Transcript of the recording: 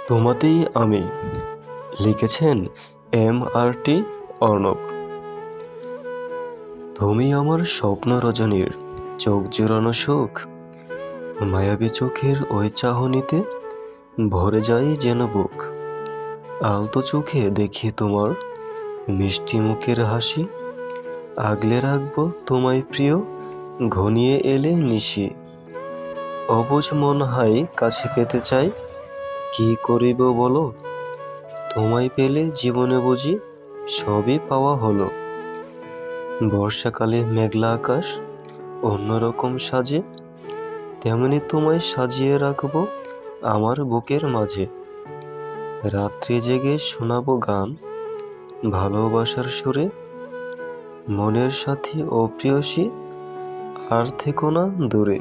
তোমাতেই আমি। লিখেছেন M.R.T. অর্ণব। তুমি আমার স্বপ্ন রজনীর চোখ জুড়ানো সুখ। মায়াবী চোখের ওই চাহনিতে ভরে যায় যেন বুক। আলতো চোখে দেখি তোমার মিষ্টি মুখের হাসি। আগলে রাখবো তোমায় প্রিয়, ঘনিয়ে এলে নিশি। অবুঝ মন হাই কাছে পেতে চাই, কি করিব বলো। তোমায় পেলে জীবনে বুঝি সবই পাওয়া হলো। বর্ষাকালে মেঘলা আকাশ অন্যরকম সাজে, তেমনি তোমায় সাজিয়ে রাখবো আমার বুকের মাঝে। রাত্রি জেগে শোনাবো গান ভালোবাসার সুরে। মনের সাথী ও প্রেয়সী আর থেকো না দূরে।